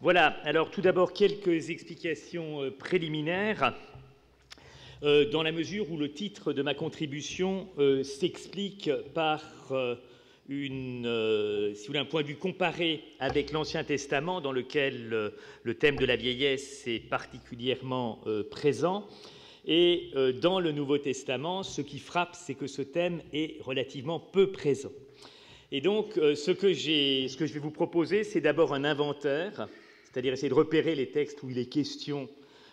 Voilà, alors tout d'abord quelques explications préliminaires, dans la mesure où le titre de ma contribution s'explique par si vous voulez, un point de vue comparé avec l'Ancien Testament, dans lequel le thème de la vieillesse est particulièrement présent, et dans le Nouveau Testament, ce qui frappe, c'est que ce thème est relativement peu présent. Et donc, ce que je vais vous proposer, c'est d'abord un inventaire, c'est-à-dire essayer de repérer les textes où il est question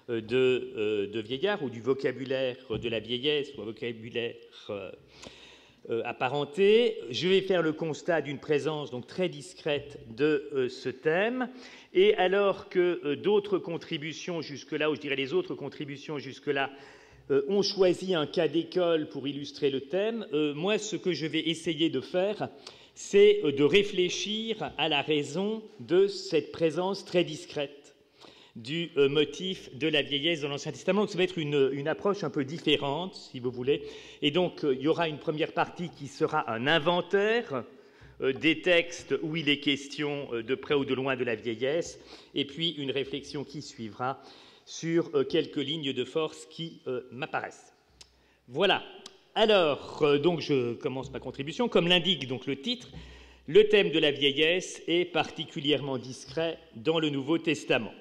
de vieillard ou du vocabulaire de la vieillesse ou un vocabulaire apparenté. Je vais faire le constat d'une présence donc très discrète de ce thème, et alors que d'autres contributions jusque-là, ou je dirais les autres contributions jusque-là, ont choisi un cas d'école pour illustrer le thème, moi, ce que je vais essayer de faire, c'est de réfléchir à la raison de cette présence très discrète du motif de la vieillesse dans l'Ancien Testament. Donc, ça va être une approche un peu différente, si vous voulez. Et donc, il y aura une première partie qui sera un inventaire des textes où il est question de près ou de loin de la vieillesse, et puis une réflexion qui suivra sur quelques lignes de force qui m'apparaissent. Voilà. Alors, donc je commence ma contribution. Comme l'indique donc le titre, le thème de la vieillesse est particulièrement discret dans le Nouveau Testament.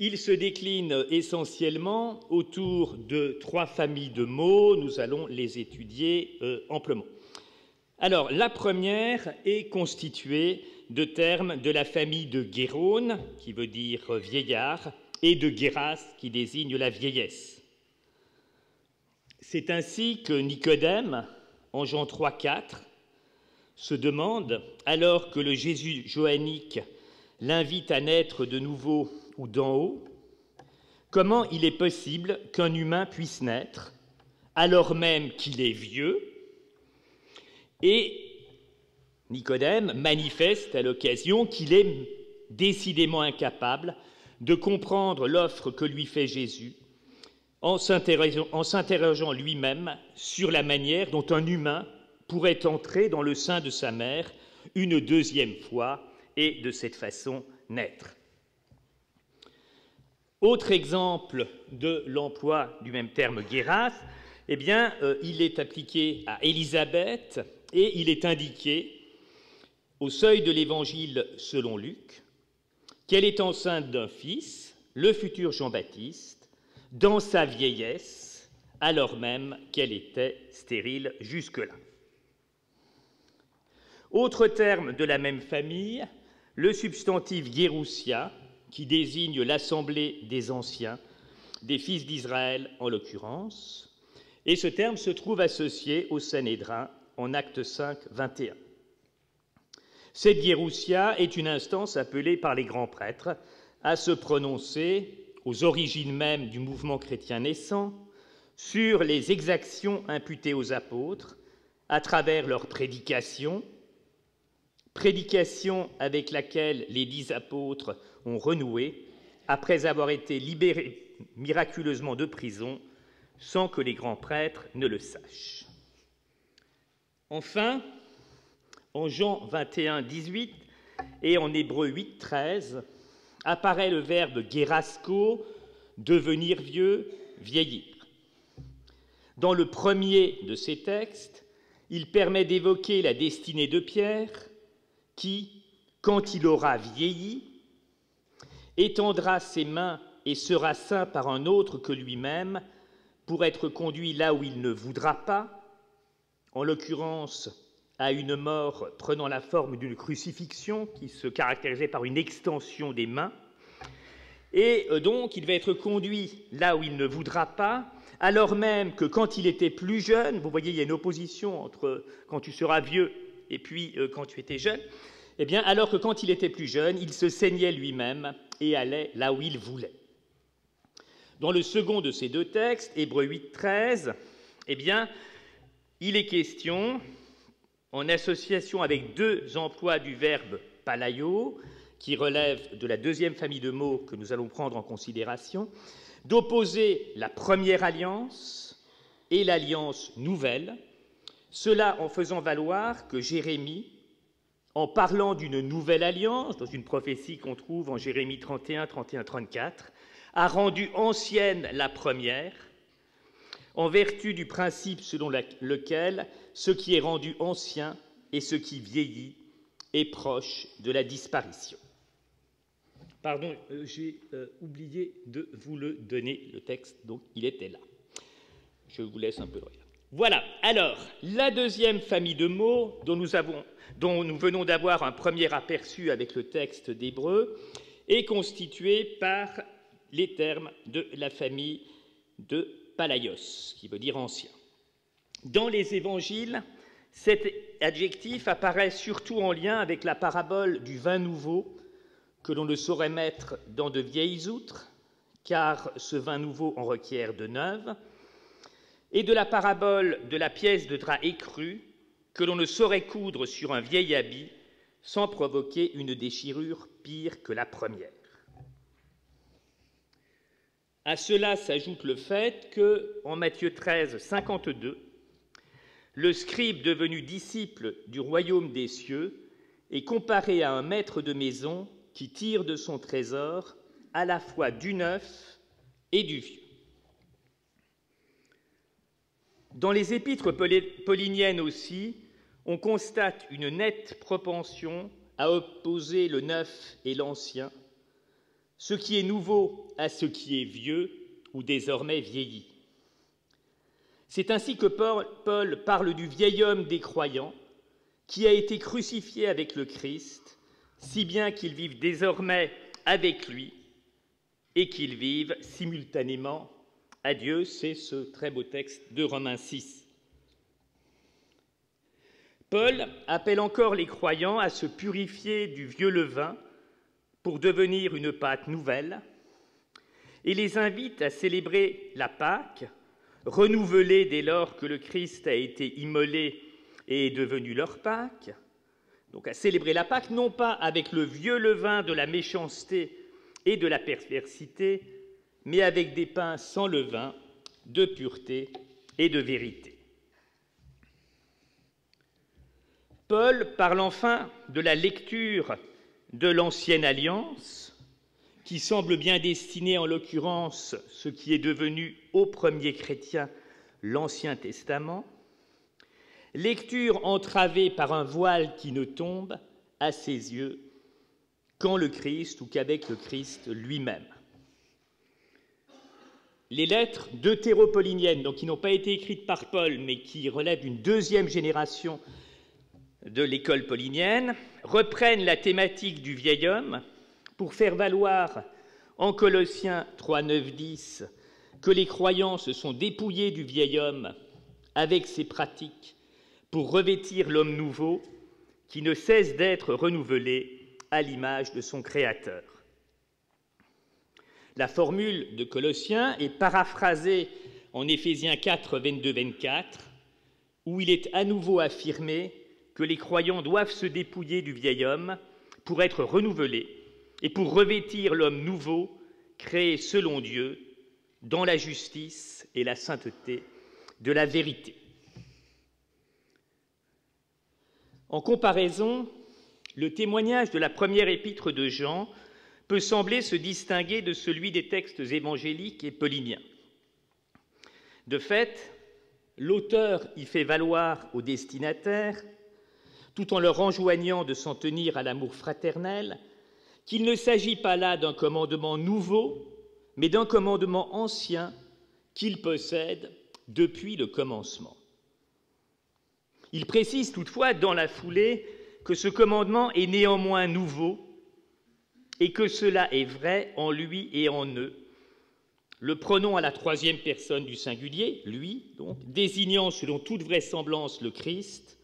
Il se décline essentiellement autour de trois familles de mots. Nous allons les étudier amplement. Alors, la première est constituée de termes de la famille de Guérone, qui veut dire vieillard, et de Guéras, qui désigne la vieillesse. C'est ainsi que Nicodème, en Jean 3,4, se demande, alors que le Jésus joannique l'invite à naître de nouveau ou d'en haut, comment il est possible qu'un humain puisse naître, alors même qu'il est vieux, et Nicodème manifeste à l'occasion qu'il est décidément incapable de comprendre l'offre que lui fait Jésus, en s'interrogeant lui-même sur la manière dont un humain pourrait entrer dans le sein de sa mère une deuxième fois et de cette façon naître. Autre exemple de l'emploi du même terme Guéras, eh bien, il est appliqué à Élisabeth et il est indiqué au seuil de l'Évangile selon Luc qu'elle est enceinte d'un fils, le futur Jean-Baptiste, dans sa vieillesse, alors même qu'elle était stérile jusque-là. Autre terme de la même famille, le substantif Guéroussia, qui désigne l'assemblée des anciens, des fils d'Israël en l'occurrence, et ce terme se trouve associé au Sanhédrin en Acte 5, 21. Cette Guéroussia est une instance appelée par les grands prêtres à se prononcer aux origines mêmes du mouvement chrétien naissant, sur les exactions imputées aux apôtres à travers leur prédication avec laquelle les 10 apôtres ont renoué après avoir été libérés miraculeusement de prison sans que les grands prêtres ne le sachent. Enfin, en Jean 21, 18 et en Hébreux 8, 13, apparaît le verbe guérasko, devenir vieux, vieillir. Dans le premier de ces textes, il permet d'évoquer la destinée de Pierre qui, quand il aura vieilli, étendra ses mains et sera ceint par un autre que lui-même pour être conduit là où il ne voudra pas, en l'occurrence à une mort prenant la forme d'une crucifixion qui se caractérisait par une extension des mains, et donc il va être conduit là où il ne voudra pas, alors même que quand il était plus jeune, vous voyez, il y a une opposition entre quand tu seras vieux et puis quand tu étais jeune, eh bien, alors que quand il était plus jeune, il se saignait lui-même et allait là où il voulait. Dans le second de ces deux textes, Hébreux 8, 13, eh bien, il est question, en association avec deux emplois du verbe palaio, qui relève de la deuxième famille de mots que nous allons prendre en considération, d'opposer la première alliance et l'alliance nouvelle, cela en faisant valoir que Jérémie, en parlant d'une nouvelle alliance, dans une prophétie qu'on trouve en Jérémie 31, 31, 34, a rendu ancienne la première, en vertu du principe selon lequel ce qui est rendu ancien et ce qui vieillit est proche de la disparition. Pardon, j'ai oublié de vous le donner, le texte, donc il était là. Je vous laisse un peu le regarder. Voilà, alors, la deuxième famille de mots dont nous venons d'avoir un premier aperçu avec le texte d'Hébreu est constituée par les termes de la famille de Palaios, qui veut dire ancien. Dans les évangiles, cet adjectif apparaît surtout en lien avec la parabole du vin nouveau que l'on ne saurait mettre dans de vieilles outres, car ce vin nouveau en requiert de neuves, et de la parabole de la pièce de drap écru que l'on ne saurait coudre sur un vieil habit sans provoquer une déchirure pire que la première. À cela s'ajoute le fait que, en Matthieu 13, 52, le scribe devenu disciple du royaume des cieux est comparé à un maître de maison qui tire de son trésor à la fois du neuf et du vieux. Dans les épîtres pauliniennes aussi, on constate une nette propension à opposer le neuf et l'ancien, ce qui est nouveau à ce qui est vieux ou désormais vieilli. C'est ainsi que Paul parle du vieil homme des croyants qui a été crucifié avec le Christ, si bien qu'ils vivent désormais avec lui et qu'ils vivent simultanément à Dieu. C'est ce très beau texte de Romains 6. Paul appelle encore les croyants à se purifier du vieux levain pour devenir une pâte nouvelle et les invite à célébrer la Pâque, renouvelée dès lors que le Christ a été immolé et est devenu leur Pâque, donc à célébrer la Pâque non pas avec le vieux levain de la méchanceté et de la perversité, mais avec des pains sans levain, de pureté et de vérité. Paul parle enfin de la lecture de l'Ancienne Alliance, qui semble bien destiner en l'occurrence ce qui est devenu aux premiers chrétiens l'Ancien Testament, lecture entravée par un voile qui ne tombe à ses yeux qu'en le Christ ou qu'avec le Christ lui-même. Les lettres deutéropauliniennes, donc qui n'ont pas été écrites par Paul, mais qui relèvent d'une deuxième génération de l'école paulinienne, reprennent la thématique du vieil homme pour faire valoir en Colossiens 3, 9, 10 que les croyants se sont dépouillés du vieil homme avec ses pratiques pour revêtir l'homme nouveau qui ne cesse d'être renouvelé à l'image de son Créateur. La formule de Colossiens est paraphrasée en Éphésiens 4, 22, 24, où il est à nouveau affirmé que les croyants doivent se dépouiller du vieil homme pour être renouvelés et pour revêtir l'homme nouveau, créé selon Dieu, dans la justice et la sainteté de la vérité. En comparaison, le témoignage de la première épître de Jean peut sembler se distinguer de celui des textes évangéliques et pauliniens. De fait, l'auteur y fait valoir aux destinataires, tout en leur enjoignant de s'en tenir à l'amour fraternel, qu'il ne s'agit pas là d'un commandement nouveau, mais d'un commandement ancien qu'ils possèdent depuis le commencement. Il précise toutefois dans la foulée que ce commandement est néanmoins nouveau et que cela est vrai en lui et en eux, le pronom à la troisième personne du singulier, lui, donc, désignant selon toute vraisemblance le Christ,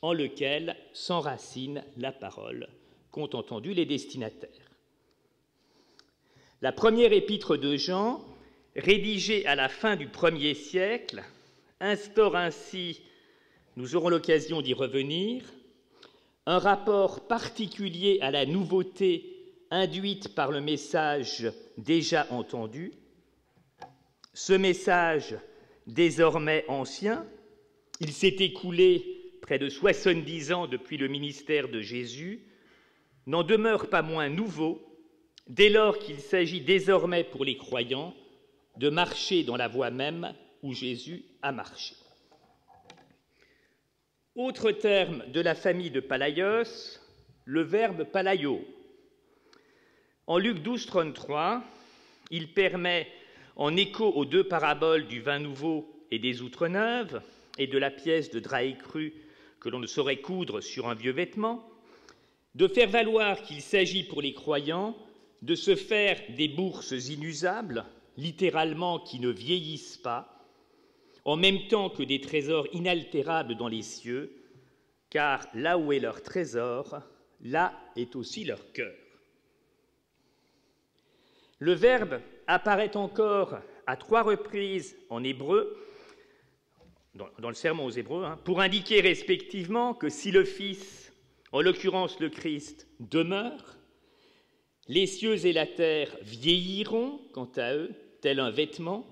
en lequel s'enracine la parole qu'ont entendu les destinataires. La première épître de Jean, rédigée à la fin du 1er siècle, instaure ainsi, nous aurons l'occasion d'y revenir, un rapport particulier à la nouveauté induite par le message déjà entendu. Ce message désormais ancien, il s'est écoulé près de 70 ans depuis le ministère de Jésus, n'en demeure pas moins nouveau dès lors qu'il s'agit désormais pour les croyants de marcher dans la voie même où Jésus a marché. Autre terme de la famille de Palaios, le verbe palaio. En Luc 12, 33, il permet, en écho aux deux paraboles du vin nouveau et des outres neuves, et de la pièce de drap écru que l'on ne saurait coudre sur un vieux vêtement, de faire valoir qu'il s'agit pour les croyants de se faire des bourses inusables, littéralement qui ne vieillissent pas, en même temps que des trésors inaltérables dans les cieux, car là où est leur trésor, là est aussi leur cœur. Le verbe apparaît encore à 3 reprises en hébreu, dans le sermon aux Hébreux, pour indiquer respectivement que si le Fils, en l'occurrence le Christ, demeure, les cieux et la terre vieilliront, quant à eux, tel un vêtement,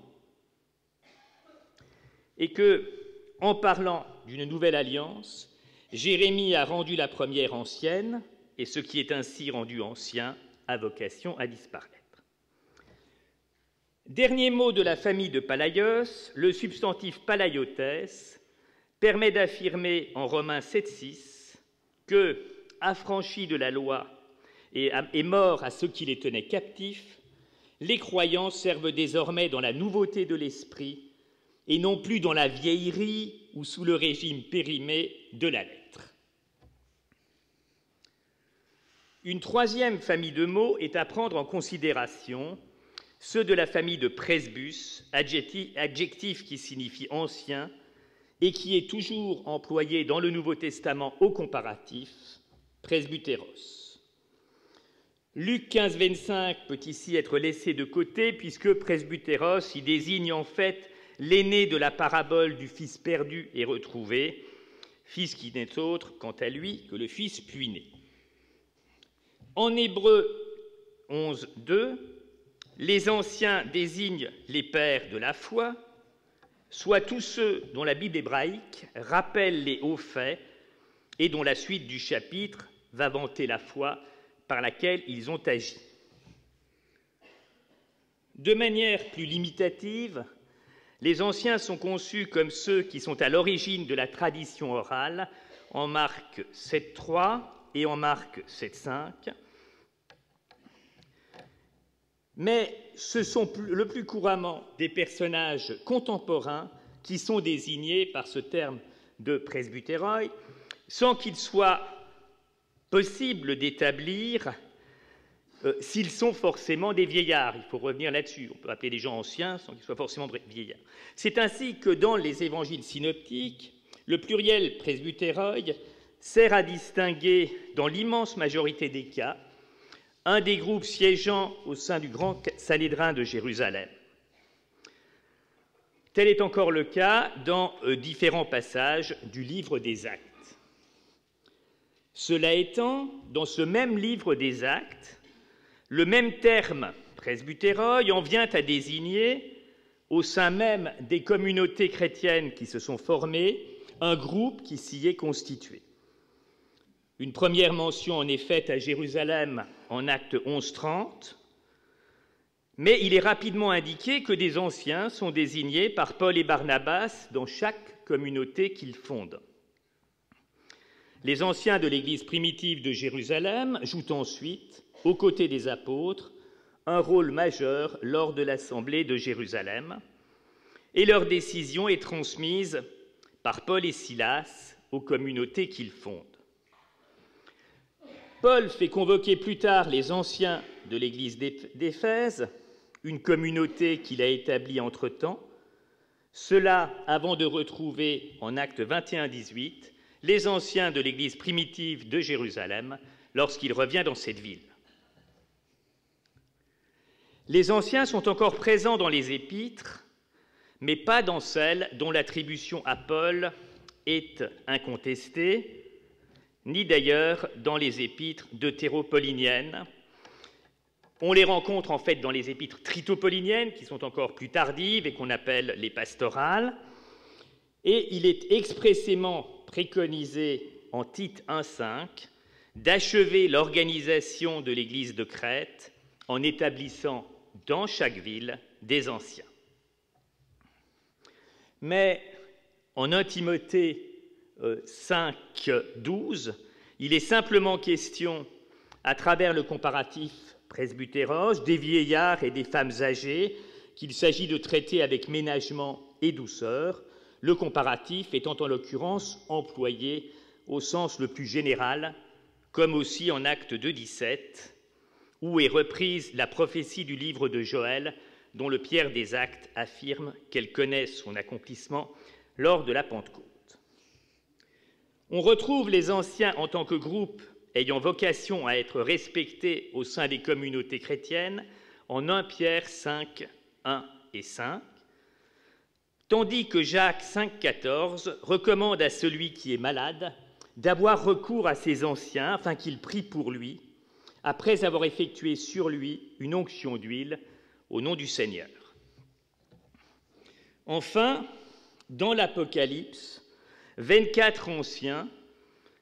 et que, en parlant d'une nouvelle alliance, Jérémie a rendu la première ancienne, et ce qui est ainsi rendu ancien a vocation à disparaître. Dernier mot de la famille de Palaios, le substantif palaiotes permet d'affirmer en Romains 7,6 que, affranchis de la loi et morts à ceux qui les tenaient captifs, les croyants servent désormais dans la nouveauté de l'esprit et non plus dans la vieillerie ou sous le régime périmé de la lettre. Une troisième famille de mots est à prendre en considération, ceux de la famille de presbus, adjectif qui signifie ancien et qui est toujours employé dans le Nouveau Testament au comparatif, presbytéros. Luc 15, 25 peut ici être laissé de côté puisque presbytéros y désigne en fait l'aîné de la parabole du fils perdu et retrouvé, fils qui n'est autre, quant à lui, que le fils puis-né. En Hébreux 11, 2, les anciens désignent les pères de la foi, soit tous ceux dont la Bible hébraïque rappelle les hauts faits et dont la suite du chapitre va vanter la foi par laquelle ils ont agi. De manière plus limitative, les anciens sont conçus comme ceux qui sont à l'origine de la tradition orale en Marc 7.3 et en Marc 7.5. Mais ce sont le plus couramment des personnages contemporains qui sont désignés par ce terme de presbytéroi, sans qu'il soit possible d'établir s'ils sont forcément des vieillards. Il faut revenir là-dessus. On peut appeler des gens anciens sans qu'ils soient forcément vieillards. C'est ainsi que dans les évangiles synoptiques, le pluriel presbytéroi sert à distinguer, dans l'immense majorité des cas, un des groupes siégeant au sein du grand Sanhédrin de Jérusalem. Tel est encore le cas dans différents passages du livre des Actes. Cela étant, dans ce même livre des Actes, le même terme, presbytéroi, en vient à désigner, au sein même des communautés chrétiennes qui se sont formées, un groupe qui s'y est constitué. Une première mention en est faite à Jérusalem en Acte 11.30, mais il est rapidement indiqué que des anciens sont désignés par Paul et Barnabas dans chaque communauté qu'ils fondent. Les anciens de l'Église primitive de Jérusalem jouent ensuite, aux côtés des apôtres, un rôle majeur lors de l'Assemblée de Jérusalem, et leur décision est transmise par Paul et Silas aux communautés qu'ils fondent. Paul fait convoquer plus tard les anciens de l'Église d'Éphèse, une communauté qu'il a établie entre-temps, cela avant de retrouver en Actes 21-18 les anciens de l'Église primitive de Jérusalem lorsqu'il revient dans cette ville. Les anciens sont encore présents dans les épîtres, mais pas dans celles dont l'attribution à Paul est incontestée, ni d'ailleurs dans les épîtres deutéropauliniennes. On les rencontre en fait dans les épîtres tritopauliniennes, qui sont encore plus tardives et qu'on appelle les pastorales, et il est expressément préconisé en Tite 1,5 d'achever l'organisation de l'Église de Crète en établissant dans chaque ville des anciens. Mais en 1 Timothée 5,12, il est simplement question, à travers le comparatif presbytéros, des vieillards et des femmes âgées, qu'il s'agit de traiter avec ménagement et douceur, le comparatif étant en l'occurrence employé au sens le plus général, comme aussi en Actes 2,17, où est reprise la prophétie du livre de Joël, dont le Pierre des Actes affirme qu'elle connaît son accomplissement lors de la Pentecôte. On retrouve les anciens en tant que groupe ayant vocation à être respectés au sein des communautés chrétiennes en 1 Pierre 5, 1 et 5, tandis que Jacques 5,14 recommande à celui qui est malade d'avoir recours à ses anciens afin qu'il prie pour lui, après avoir effectué sur lui une onction d'huile au nom du Seigneur. Enfin, dans l'Apocalypse, 24 anciens,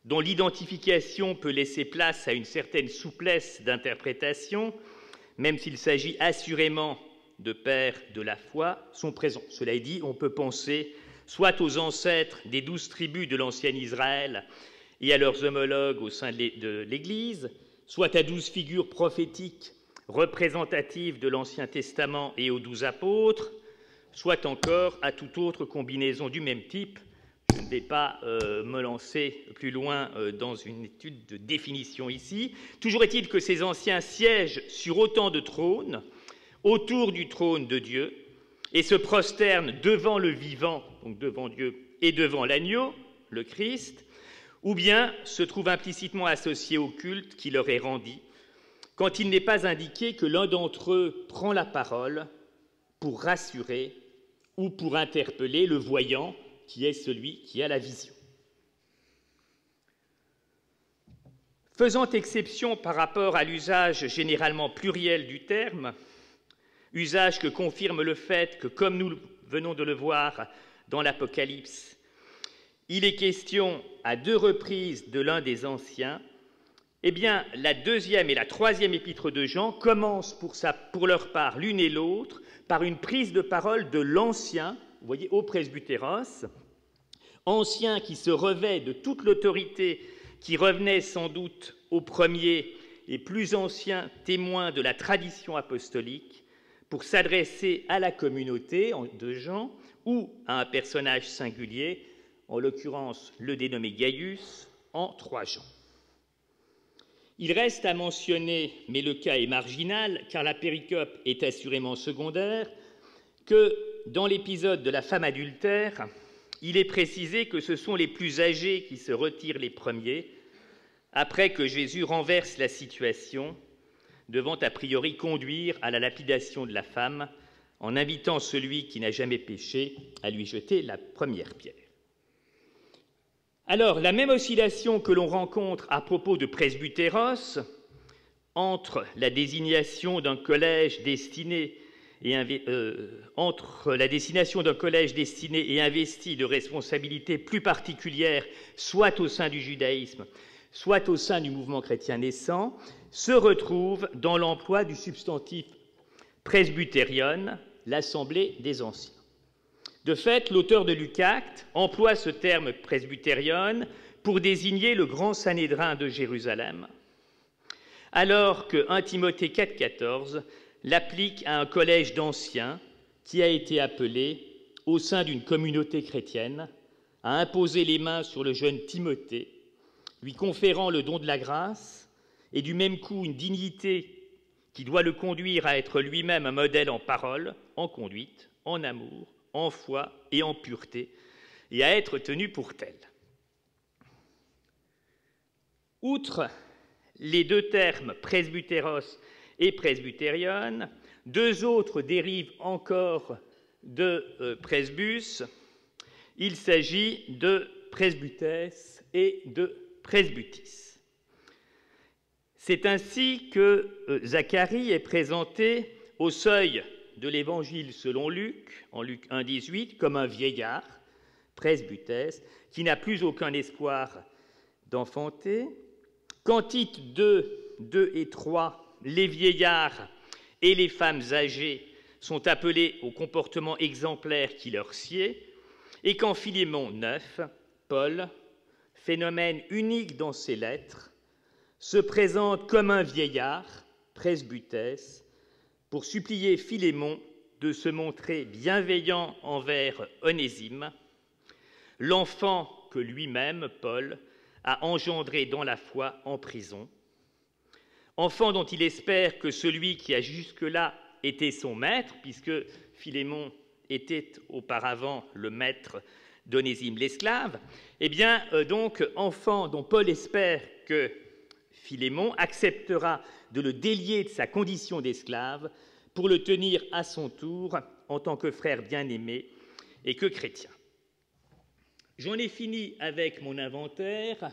dont l'identification peut laisser place à une certaine souplesse d'interprétation, même s'il s'agit assurément de pères de la foi, sont présents. Cela est dit, on peut penser soit aux ancêtres des 12 tribus de l'ancien Israël et à leurs homologues au sein de l'Église, soit à 12 figures prophétiques représentatives de l'Ancien Testament et aux 12 apôtres, soit encore à toute autre combinaison du même type. Je ne vais pas me lancer plus loin dans une étude de définition ici. Toujours est-il que ces anciens siègent sur autant de trônes, autour du trône de Dieu, et se prosternent devant le vivant, donc devant Dieu, et devant l'agneau, le Christ, ou bien se trouvent implicitement associés au culte qui leur est rendu, quand il n'est pas indiqué que l'un d'entre eux prend la parole pour rassurer ou pour interpeller le voyant, qui est celui qui a la vision. Faisant exception par rapport à l'usage généralement pluriel du terme, usage que confirme le fait que, comme nous venons de le voir dans l'Apocalypse, il est question à 2 reprises de l'un des anciens, eh bien, la 2e et la 3e épître de Jean commencent pour leur part l'une et l'autre par une prise de parole de l'ancien, vous voyez, au presbytéros, ancien qui se revêt de toute l'autorité qui revenait sans doute au premier et plus ancien témoin de la tradition apostolique, pour s'adresser à la communauté de Jean ou à un personnage singulier, en l'occurrence le dénommé Gaius, en 3 Jean. Il reste à mentionner, mais le cas est marginal, car la péricope est assurément secondaire, que dans l'épisode de la femme adultère, il est précisé que ce sont les plus âgés qui se retirent les premiers, après que Jésus renverse la situation, devant a priori conduire à la lapidation de la femme, en invitant celui qui n'a jamais péché à lui jeter la première pierre. Alors, la même oscillation que l'on rencontre à propos de presbytéros, entre la désignation d'un collège destiné et investi de responsabilités plus particulières, soit au sein du judaïsme, soit au sein du mouvement chrétien naissant, se retrouve dans l'emploi du substantif presbytérion, l'assemblée des anciens. De fait, l'auteur de Luc Actes emploie ce terme presbytérion pour désigner le grand Sanhédrin de Jérusalem, alors que 1 Timothée 4,14 l'applique à un collège d'anciens qui a été appelé, au sein d'une communauté chrétienne, à imposer les mains sur le jeune Timothée, lui conférant le don de la grâce et du même coup une dignité qui doit le conduire à être lui-même un modèle en parole, en conduite, en amour, en foi et en pureté, et à être tenu pour tel. Outre les 2 termes presbytéros et presbytérion, 2 autres dérivent encore de presbus. Il s'agit de presbytès et de presbytis. C'est ainsi que Zacharie est présenté au seuil de l'Évangile selon Luc, en Luc 1,18, comme un vieillard, presbytès, qui n'a plus aucun espoir d'enfanter. Quand Tite 2, 2 et 3, les vieillards et les femmes âgées sont appelés au comportement exemplaire qui leur sied, et qu'en Philémon 9, Paul, phénomène unique dans ses lettres, se présente comme un vieillard, presbytès, pour supplier Philémon de se montrer bienveillant envers Onésime, l'enfant que lui-même, Paul, a engendré dans la foi en prison, enfant dont il espère que celui qui a jusque-là été son maître, puisque Philémon était auparavant le maître d'Onésime l'esclave, eh bien, donc, enfant dont Paul espère que Philémon acceptera de le délier de sa condition d'esclave pour le tenir à son tour en tant que frère bien-aimé et que chrétien. J'en ai fini avec mon inventaire,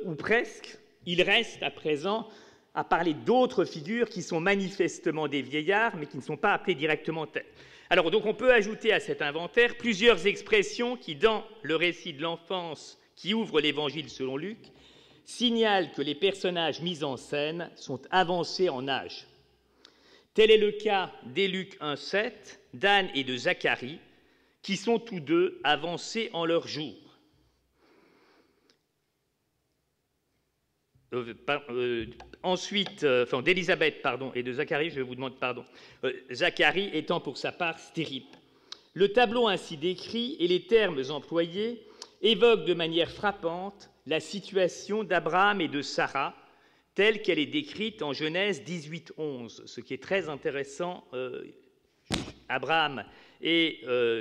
ou presque. Il reste à présent à parler d'autres figures qui sont manifestement des vieillards, mais qui ne sont pas appelés directement tels. Alors, donc, on peut ajouter à cet inventaire plusieurs expressions qui, dans le récit de l'enfance qui ouvre l'Évangile selon Luc, signalent que les personnages mis en scène sont avancés en âge. Tel est le cas dès Luc 1,7, d'Anne et de Zacharie, qui sont tous deux avancés en leur jour. D'Élisabeth et de Zacharie, je vous demande pardon. Zacharie étant pour sa part stérile. Le tableau ainsi décrit et les termes employés évoquent de manière frappante la situation d'Abraham et de Sarah, telle qu'elle est décrite en Genèse 18:11. Ce qui est très intéressant, Abraham et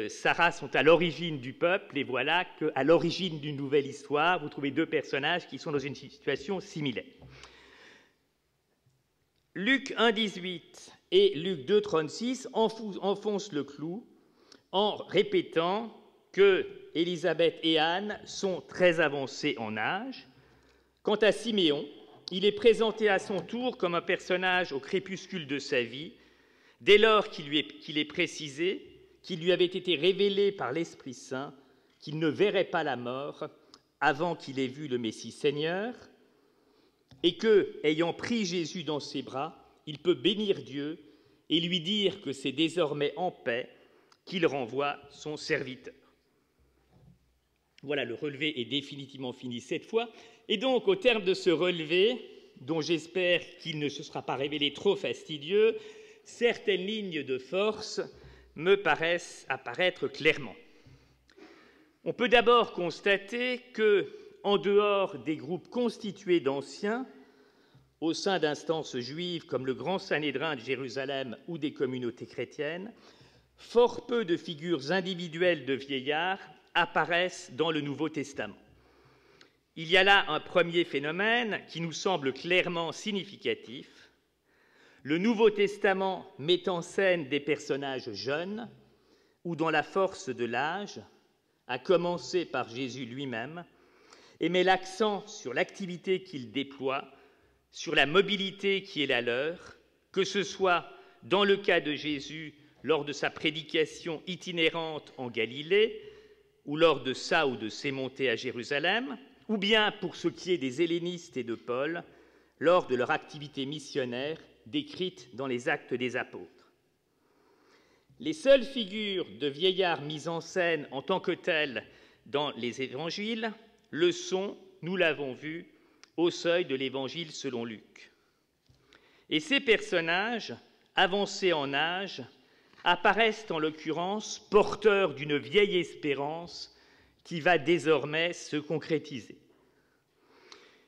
Sarah sont à l'origine du peuple, et voilà qu'à l'origine d'une nouvelle histoire, vous trouvez deux personnages qui sont dans une situation similaire. Luc 1,18 et Luc 2,36 enfoncent le clou en répétant que Élisabeth et Anne sont très avancées en âge. Quant à Siméon, il est présenté à son tour comme un personnage au crépuscule de sa vie, dès lors qu'il est précisé qu'il lui avait été révélé par l'Esprit Saint qu'il ne verrait pas la mort avant qu'il ait vu le Messie Seigneur, et que, ayant pris Jésus dans ses bras, il peut bénir Dieu et lui dire que c'est désormais en paix qu'il renvoie son serviteur. Voilà, le relevé est définitivement fini cette fois, et donc au terme de ce relevé, dont j'espère qu'il ne se sera pas révélé trop fastidieux, certaines lignes de force me paraissent apparaître clairement. On peut d'abord constater que, en dehors des groupes constitués d'anciens, au sein d'instances juives comme le Grand Sanhédrin de Jérusalem ou des communautés chrétiennes, fort peu de figures individuelles de vieillards apparaissent dans le Nouveau Testament. Il y a là un premier phénomène qui nous semble clairement significatif. Le Nouveau Testament met en scène des personnages jeunes ou dans la force de l'âge, à commencer par Jésus lui-même, et met l'accent sur l'activité qu'il déploie, sur la mobilité qui est la leur, que ce soit dans le cas de Jésus lors de sa prédication itinérante en Galilée, ou lors de sa ou de ses montées à Jérusalem, ou bien, pour ce qui est des hellénistes et de Paul, lors de leur activité missionnaire décrite dans les Actes des Apôtres. Les seules figures de vieillards mises en scène en tant que telles dans les évangiles le sont, nous l'avons vu, au seuil de l'évangile selon Luc. Et ces personnages, avancés en âge, apparaissent en l'occurrence porteurs d'une vieille espérance qui va désormais se concrétiser.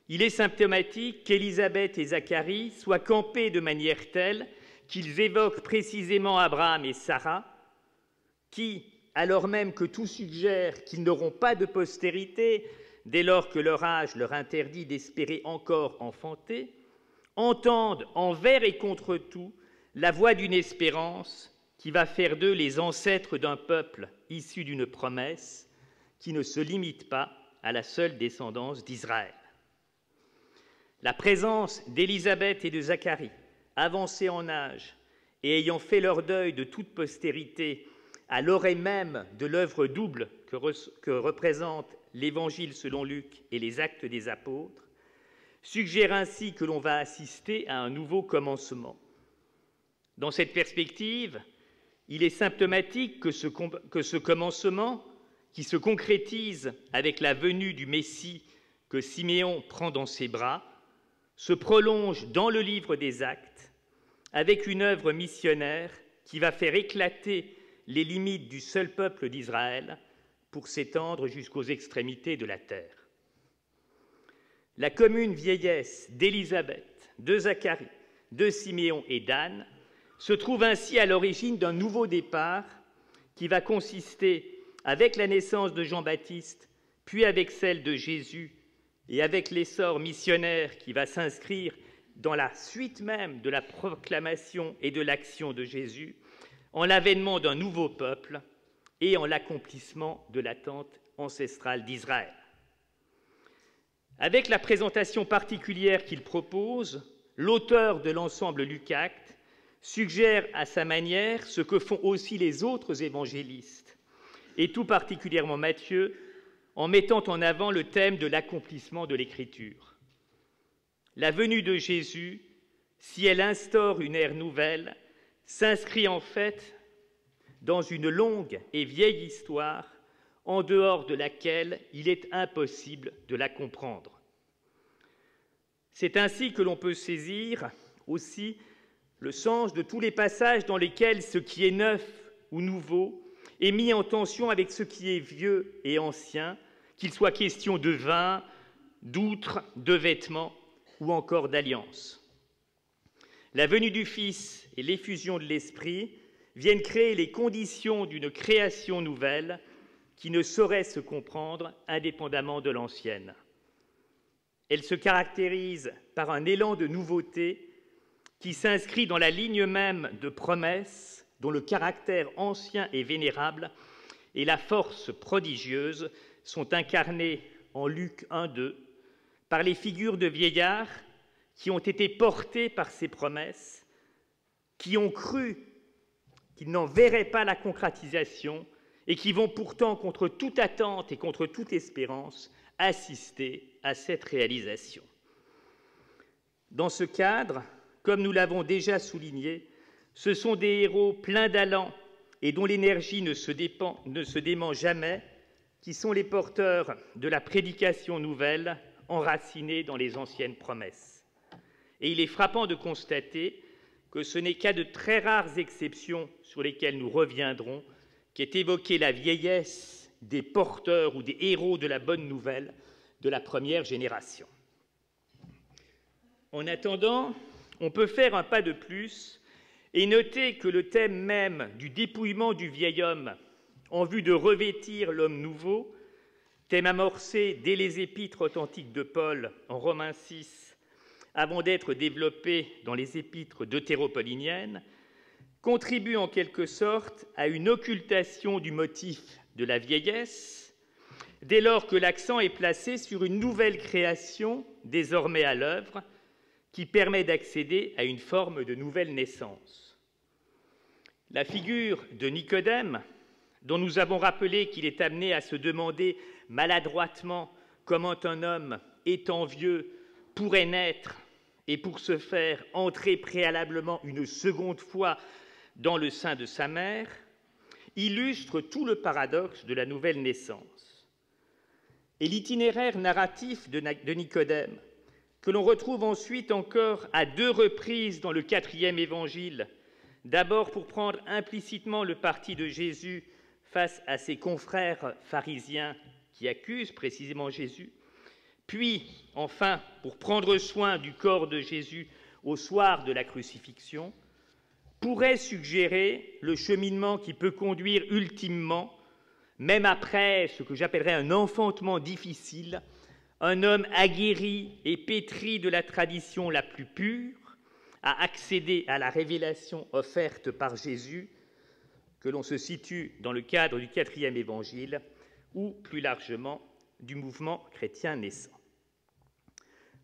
Il est symptomatique qu'Élisabeth et Zacharie soient campés de manière telle qu'ils évoquent précisément Abraham et Sarah, qui, alors même que tout suggère qu'ils n'auront pas de postérité dès lors que leur âge leur interdit d'espérer encore enfanter, entendent envers et contre tout la voix d'une espérance qui va faire d'eux les ancêtres d'un peuple issu d'une promesse qui ne se limite pas à la seule descendance d'Israël. La présence d'Élisabeth et de Zacharie, avancés en âge et ayant fait leur deuil de toute postérité à l'orée même de l'œuvre double que représente l'Évangile selon Luc et les Actes des Apôtres, suggère ainsi que l'on va assister à un nouveau commencement. Dans cette perspective, il est symptomatique que ce commencement, qui se concrétise avec la venue du Messie que Siméon prend dans ses bras, se prolonge dans le livre des Actes avec une œuvre missionnaire qui va faire éclater les limites du seul peuple d'Israël pour s'étendre jusqu'aux extrémités de la terre. La commune vieillesse d'Élisabeth, de Zacharie, de Siméon et d'Anne se trouve ainsi à l'origine d'un nouveau départ qui va consister, avec la naissance de Jean-Baptiste, puis avec celle de Jésus, et avec l'essor missionnaire qui va s'inscrire dans la suite même de la proclamation et de l'action de Jésus, en l'avènement d'un nouveau peuple et en l'accomplissement de l'attente ancestrale d'Israël. Avec la présentation particulière qu'il propose, l'auteur de l'ensemble Luc-Actes suggère à sa manière ce que font aussi les autres évangélistes, et tout particulièrement Matthieu, en mettant en avant le thème de l'accomplissement de l'Écriture. La venue de Jésus, si elle instaure une ère nouvelle, s'inscrit en fait dans une longue et vieille histoire en dehors de laquelle il est impossible de la comprendre. C'est ainsi que l'on peut saisir aussi le sens de tous les passages dans lesquels ce qui est neuf ou nouveau est mis en tension avec ce qui est vieux et ancien, qu'il soit question de vin, d'outre, de vêtements ou encore d'alliance. La venue du Fils et l'effusion de l'Esprit viennent créer les conditions d'une création nouvelle qui ne saurait se comprendre indépendamment de l'ancienne. Elle se caractérise par un élan de nouveauté qui s'inscrit dans la ligne même de promesses dont le caractère ancien et vénérable et la force prodigieuse sont incarnés en Luc 1-2 par les figures de vieillards qui ont été portés par ces promesses, qui ont cru qu'ils n'en verraient pas la concrétisation et qui vont pourtant, contre toute attente et contre toute espérance, assister à cette réalisation. Dans ce cadre, comme nous l'avons déjà souligné, ce sont des héros pleins d'allant et dont l'énergie ne se dément jamais, qui sont les porteurs de la prédication nouvelle enracinée dans les anciennes promesses. Et il est frappant de constater que ce n'est qu'à de très rares exceptions sur lesquelles nous reviendrons qu'est évoquée la vieillesse des porteurs ou des héros de la bonne nouvelle de la première génération. En attendant, on peut faire un pas de plus et noter que le thème même du dépouillement du vieil homme en vue de revêtir l'homme nouveau, thème amorcé dès les épîtres authentiques de Paul en Romains 6, avant d'être développé dans les épîtres deutéropauliniennes, contribue en quelque sorte à une occultation du motif de la vieillesse, dès lors que l'accent est placé sur une nouvelle création désormais à l'œuvre, qui permet d'accéder à une forme de nouvelle naissance. La figure de Nicodème, dont nous avons rappelé qu'il est amené à se demander maladroitement comment un homme, étant vieux, pourrait naître et pour ce faire entrer préalablement une seconde fois dans le sein de sa mère, illustre tout le paradoxe de la nouvelle naissance. Et l'itinéraire narratif de Nicodème, que l'on retrouve ensuite encore à 2 reprises dans le 4e évangile, d'abord pour prendre implicitement le parti de Jésus face à ses confrères pharisiens qui accusent précisément Jésus, puis, enfin, pour prendre soin du corps de Jésus au soir de la crucifixion, pourrait suggérer le cheminement qui peut conduire ultimement, même après ce que j'appellerais un enfantement difficile, un homme aguerri et pétri de la tradition la plus pure, à accéder à la révélation offerte par Jésus, que l'on se situe dans le cadre du 4e évangile, ou plus largement du mouvement chrétien naissant.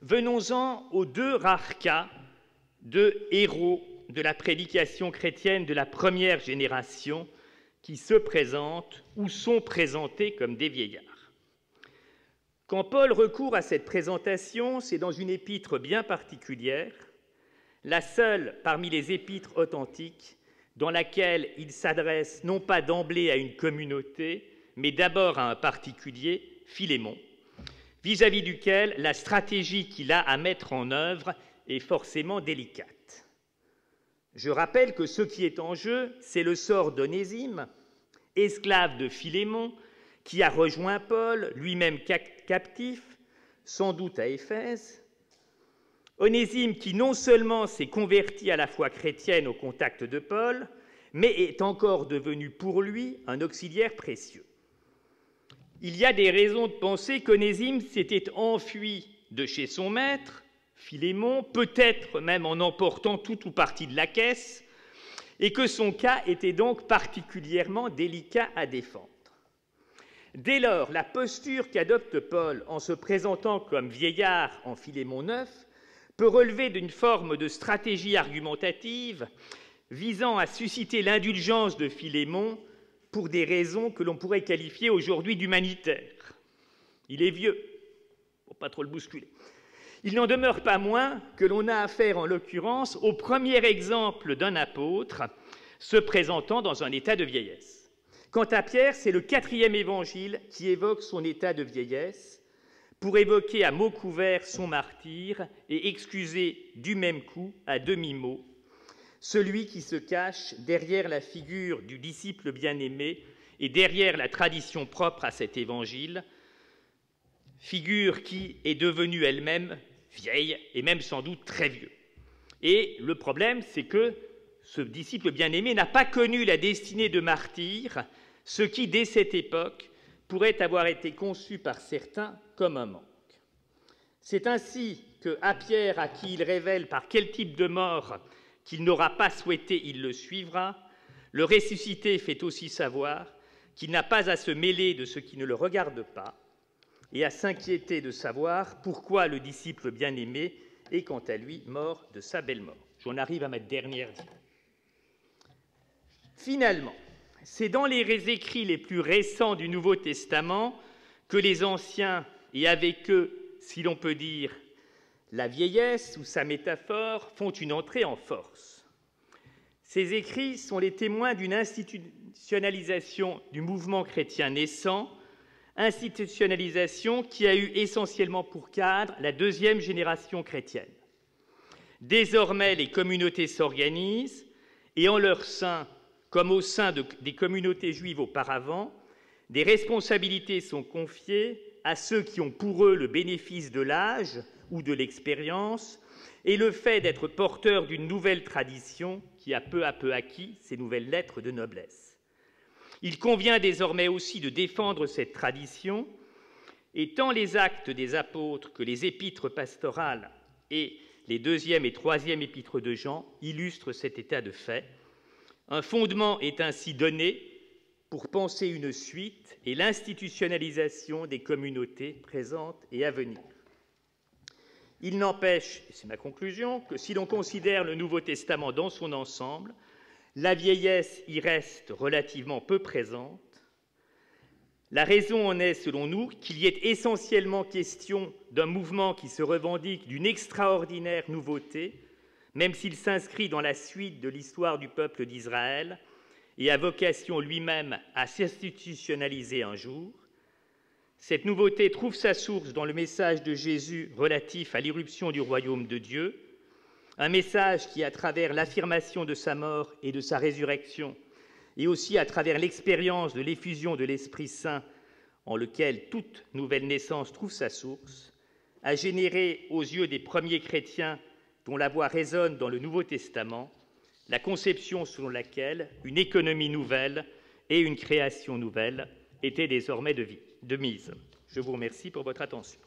Venons-en aux 2 rares cas de héros de la prédication chrétienne de la première génération qui se présentent ou sont présentés comme des vieillards. Quand Paul recourt à cette présentation, c'est dans une épître bien particulière, la seule parmi les épîtres authentiques dans laquelle il s'adresse non pas d'emblée à une communauté, mais d'abord à un particulier, Philémon, vis-à-vis duquel la stratégie qu'il a à mettre en œuvre est forcément délicate. Je rappelle que ce qui est en jeu, c'est le sort d'Onésime, esclave de Philémon, qui a rejoint Paul, lui-même captif, sans doute à Éphèse. Onésime qui non seulement s'est converti à la foi chrétienne au contact de Paul, mais est encore devenu pour lui un auxiliaire précieux. Il y a des raisons de penser qu'Onésime s'était enfui de chez son maître, Philémon, peut-être même en emportant tout ou partie de la caisse, et que son cas était donc particulièrement délicat à défendre. Dès lors, la posture qu'adopte Paul en se présentant comme vieillard en Philémon 9 peut relever d'une forme de stratégie argumentative visant à susciter l'indulgence de Philémon pour des raisons que l'on pourrait qualifier aujourd'hui d'humanitaires. Il est vieux, pour pas trop le bousculer. Il n'en demeure pas moins que l'on a affaire en l'occurrence au premier exemple d'un apôtre se présentant dans un état de vieillesse. Quant à Pierre, c'est le 4e évangile qui évoque son état de vieillesse pour évoquer à mots couverts son martyre et excuser du même coup, à demi-mot, celui qui se cache derrière la figure du disciple bien-aimé et derrière la tradition propre à cet évangile, figure qui est devenue elle-même vieille et même sans doute très vieux. Et le problème, c'est que ce disciple bien-aimé n'a pas connu la destinée de martyr, ce qui, dès cette époque, pourrait avoir été conçu par certains comme un manque. C'est ainsi qu'à Pierre, à qui il révèle par quel type de mort qu'il n'aura pas souhaité, il le suivra, le ressuscité fait aussi savoir qu'il n'a pas à se mêler de ce qui ne le regarde pas et à s'inquiéter de savoir pourquoi le disciple bien-aimé est, quant à lui, mort de sa belle mort. J'en arrive à ma dernière diapositive. Finalement, c'est dans les écrits les plus récents du Nouveau Testament que les anciens, et avec eux, si l'on peut dire, la vieillesse ou sa métaphore, font une entrée en force. Ces écrits sont les témoins d'une institutionnalisation du mouvement chrétien naissant, institutionnalisation qui a eu essentiellement pour cadre la deuxième génération chrétienne. Désormais, les communautés s'organisent et en leur sein, comme au sein des communautés juives auparavant, des responsabilités sont confiées à ceux qui ont pour eux le bénéfice de l'âge ou de l'expérience et le fait d'être porteurs d'une nouvelle tradition qui a peu à peu acquis ces nouvelles lettres de noblesse. Il convient désormais aussi de défendre cette tradition, et tant les actes des apôtres que les épîtres pastorales et les 2e et 3e épîtres de Jean illustrent cet état de fait. Un fondement est ainsi donné pour penser une suite et l'institutionnalisation des communautés présentes et à venir. Il n'empêche, et c'est ma conclusion, que si l'on considère le Nouveau Testament dans son ensemble, la vieillesse y reste relativement peu présente. La raison en est, selon nous, qu'il y est essentiellement question d'un mouvement qui se revendique d'une extraordinaire nouveauté, même s'il s'inscrit dans la suite de l'histoire du peuple d'Israël et a vocation lui-même à s'institutionnaliser un jour. Cette nouveauté trouve sa source dans le message de Jésus relatif à l'irruption du royaume de Dieu, un message qui, à travers l'affirmation de sa mort et de sa résurrection, et aussi à travers l'expérience de l'effusion de l'Esprit Saint, en lequel toute nouvelle naissance trouve sa source, a généré aux yeux des premiers chrétiens dont la voix résonne dans le Nouveau Testament, la conception selon laquelle une économie nouvelle et une création nouvelle étaient désormais de mise. Je vous remercie pour votre attention.